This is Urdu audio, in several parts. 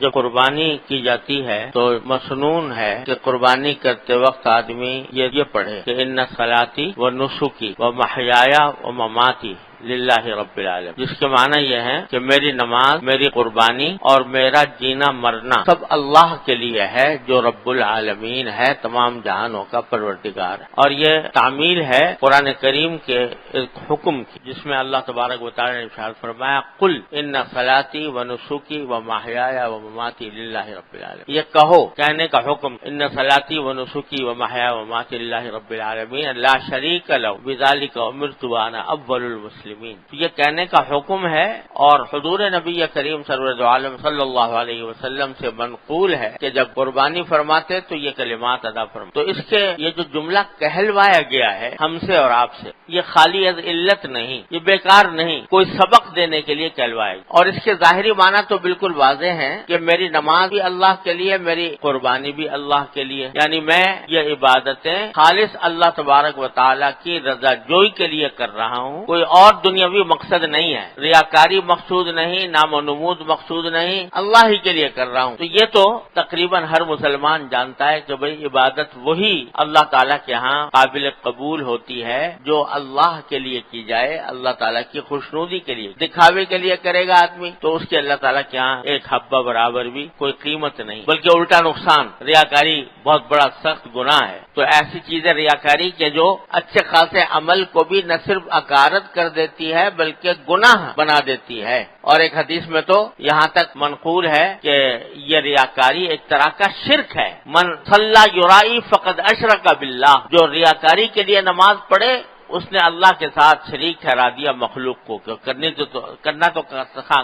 جب قربانی کی جاتی ہے تو مسنون ہے کہ قربانی کرتے وقت آدمی یہ پڑھے کہ ان صلاتی و نسکی و محیایا و مماتی للہ رب العالمین، جس کے معنی یہ ہے کہ میری نماز، میری قربانی اور میرا جینا مرنا سب اللہ کے لیے ہے جو رب العالمین ہے، تمام جہانوں کا پروردگار ہے۔ اور یہ تعمیل ہے قرآن کریم کے ایک حکم کی، جس میں اللہ تبارک و تعالی نے ارشاد فرمایا قل ان صلاتی و نسکی و محیایا و مماتی للہ رب العالمین، یہ کہو، کہنے کا حکم، ان صلاتی و نسکی و محیایا و مماتی للہ رب العالمین لا شریک لہ بذلک امرت وانا اول المسلمین، یہ کہنے کا حکم ہے اور حضور نبی کریم سرور عالم صلی اللہ علیہ وسلم سے منقول ہے کہ جب قربانی فرماتے تو یہ کلمات ادا فرماتے۔ تو اس کے یہ جو جملہ کہلوایا گیا ہے ہم سے اور آپ سے، یہ خالی از علت نہیں، یہ بیکار نہیں، کوئی سبق دینے کے لیے کہلوایا گیا، اور اس کے ظاہری معنی تو بالکل واضح ہیں کہ میری نماز بھی اللہ کے لیے، میری قربانی بھی اللہ کے لیے، یعنی میں یہ عبادتیں خالص اللہ تبارک و تعالی کی رضا جوئی کے لیے کر رہا ہوں، کوئی اور دنیاوی مقصد نہیں ہے، ریاکاری مقصود نہیں، نام و نمود مقصود نہیں، اللہ ہی کے لیے کر رہا ہوں۔ تو یہ تو تقریباً ہر مسلمان جانتا ہے کہ بھئی عبادت وہی اللہ تعالیٰ کے ہاں قابل قبول ہوتی ہے جو اللہ کے لیے کی جائے، اللہ تعالیٰ کی خوشنودی کے لیے۔ دکھاوے کے لیے کرے گا آدمی تو اس کے اللہ تعالیٰ کے ہاں ایک حبہ برابر بھی کوئی قیمت نہیں، بلکہ الٹا نقصان۔ ریاکاری بہت بڑا سخت گناہ ہے، تو ایسی چیزیں ریاکاری کے جو اچھے خاصے عمل کو بھی نہ صرف اکارت کر دیتی ہے بلکہ گناہ بنا دیتی ہے۔ اور ایک حدیث میں تو یہاں تک منقول ہے کہ یہ ریاکاری ایک طرح کا شرک ہے، من صلی یرائی فقد اشرک باللہ، جو ریاکاری کے لیے نماز پڑھے اس نے اللہ کے ساتھ شریک ٹھہرا دیا مخلوق کو، کرنا تو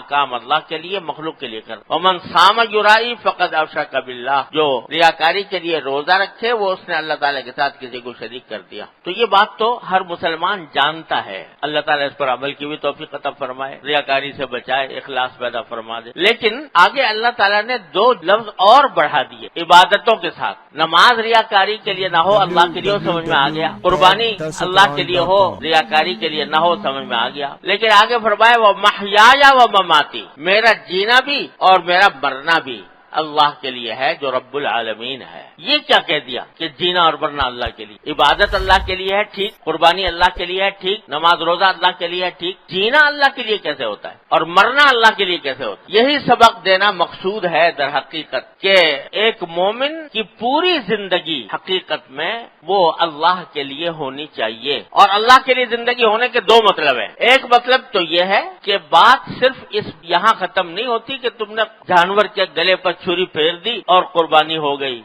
کام اللہ کے لیے، مخلوق کے لیے کر۔ ومن صام یرائی فقد اشرک باللہ، جو ریاکاری کے لیے روزہ رکھے وہ اس نے اللہ تعالیٰ کے ساتھ کسی کو شریک کر دیا۔ تو یہ بات تو ہر مسلمان جانتا ہے، اللہ تعالیٰ اس پر عمل کی بھی توفیق عطا فرمائے، ریاکاری سے بچائے، اخلاص پیدا فرما دے۔ لیکن آگے اللہ تعالیٰ نے دو لفظ اور بڑھا دیے عبادتوں کے ساتھ، نماز ریاکاری کے لیے نہ ہو، اللہ کے لیے ہو، سمجھ میں آ گیا، قربانی اللہ کے لیے ہو، ریاکاری کے لیے نہ ہو، سمجھ میں آ گیا۔ لیکن آگے فرمایا وہ محیایا و مماتی، میرا جینا بھی اور میرا مرنا بھی اللہ کے لیے ہے جو رب العالمین ہے۔ یہ کیا کہہ دیا کہ جینا اور مرنا اللہ کے لیے، عبادت اللہ کے لیے ہے ٹھیک، قربانی اللہ کے لیے ہے ٹھیک، نماز روزہ اللہ کے لیے ہے ٹھیک، جینا اللہ کے لیے کیسے ہوتا ہے اور مرنا اللہ کے لیے کیسے ہوتا ہے؟ یہی سبق دینا مقصود ہے در حقیقت کہ ایک مومن کی پوری زندگی حقیقت میں وہ اللہ کے لیے ہونی چاہیے، اور اللہ کے لیے زندگی ہونے کے دو مطلب ہیں۔ ایک مطلب تو یہ ہے کہ بات صرف اس یہاں ختم نہیں ہوتی کہ تم نے جانور کے گلے پر چھری پھیر دی اور قربانی ہو گئی،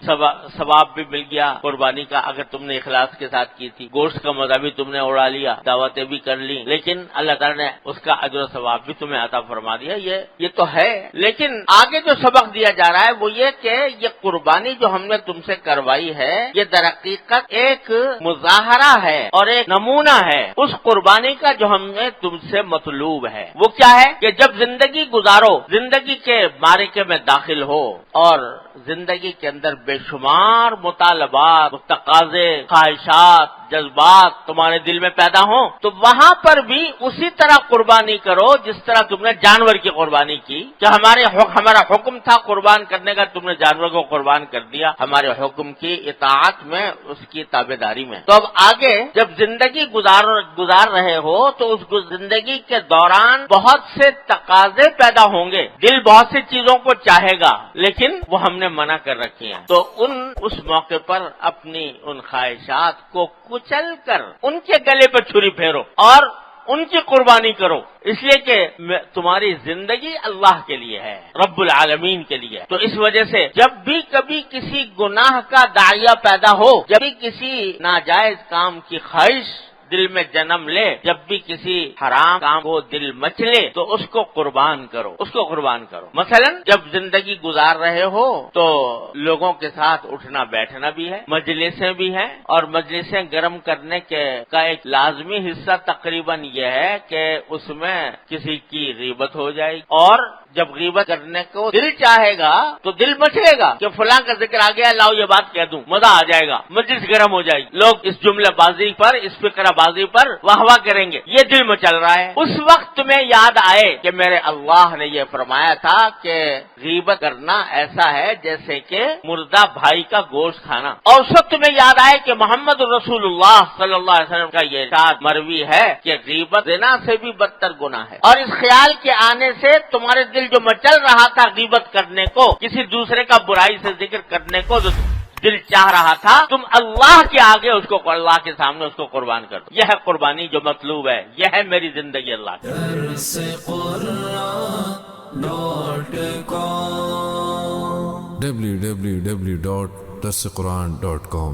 ثواب بھی مل گیا قربانی کا اگر تم نے اخلاص کے ساتھ کی تھی، گوشت کا مزہ بھی تم نے اڑا لیا، دعوتیں بھی کر لی، لیکن اللہ تعالیٰ نے اس کا اجر و ثواب بھی تمہیں عطا فرما دیا۔ یہ تو ہے، لیکن آگے جو سبق دیا جا رہا ہے وہ یہ کہ یہ قربانی جو ہم نے تم سے کروائی ہے یہ در حقیقت ایک مظاہرہ ہے اور ایک نمونہ ہے اس قربانی کا جو ہم نے تم سے مطلوب ہے۔ وہ کیا ہے کہ جب زندگی گزارو، زندگی کے معرکے میں داخل ہو اور زندگی کے اندر بے شمار مطالبات، تقاضے، خواہشات، جذبات تمہارے دل میں پیدا ہوں تو وہاں پر بھی اسی طرح قربانی کرو جس طرح تم نے جانور کی قربانی کی، کہ ہمارا حکم تھا قربان کرنے کا، تم نے جانور کو قربان کر دیا ہمارے حکم کی اطاعت میں، اس کی تابعداری میں۔ تو اب آگے جب زندگی گزار رہے ہو تو اس زندگی کے دوران بہت سے تقاضے پیدا ہوں گے، دل بہت سی چیزوں کو چاہے گا لیکن وہ ہم نے منع کر رکھی ہیں، تو اس موقع پر اپنی ان خواہشات کو کچل کر ان کے گلے پہ چھری پھیرو اور ان کی قربانی کرو، اس لیے کہ تمہاری زندگی اللہ کے لیے ہے، رب العالمین کے لیے۔ تو اس وجہ سے جب بھی کبھی کسی گناہ کا داعیہ پیدا ہو، جب بھی کسی ناجائز کام کی خواہش دل میں جنم لے، جب بھی کسی حرام کام کو دل مچلے تو اس کو قربان کرو، اس کو قربان کرو۔ مثلا جب زندگی گزار رہے ہو تو لوگوں کے ساتھ اٹھنا بیٹھنا بھی ہے، مجلسیں بھی ہیں، اور مجلسیں گرم کرنے کا ایک لازمی حصہ تقریباً یہ ہے کہ اس میں کسی کی غیبت ہو جائے، اور جب غیبت کرنے کو دل چاہے گا تو دل مچلے گا کہ فلاں کا ذکر آ گیا، لاؤ یہ بات کہہ دوں، مزہ آ جائے گا، مجلس گرم ہو جائے گی، لوگ اس جملہ بازی پر، اس فکرہ بازی پر واہ واہ کریں گے، یہ دل میں چل رہا ہے۔ اس وقت تمہیں یاد آئے کہ میرے اللہ نے یہ فرمایا تھا کہ غیبت کرنا ایسا ہے جیسے کہ مردہ بھائی کا گوشت کھانا، اور اس وقت تمہیں یاد آئے کہ محمد رسول اللہ صلی اللہ علیہ وسلم کا یہ ارشاد مروی ہے کہ غیبت زنا سے بھی بدتر گناہ ہے، اور اس خیال کے آنے سے تمہارے دل جو مچل رہا تھا غیبت کرنے کو، کسی دوسرے کا برائی سے ذکر کرنے کو جو دل چاہ رہا تھا، تم اللہ کے آگے اس کو، اللہ کے سامنے اس کو قربان کر دو۔ یہ ہے قربانی جو مطلوب ہے، یہ ہے میری زندگی اللہ کی۔ www.darsequran.com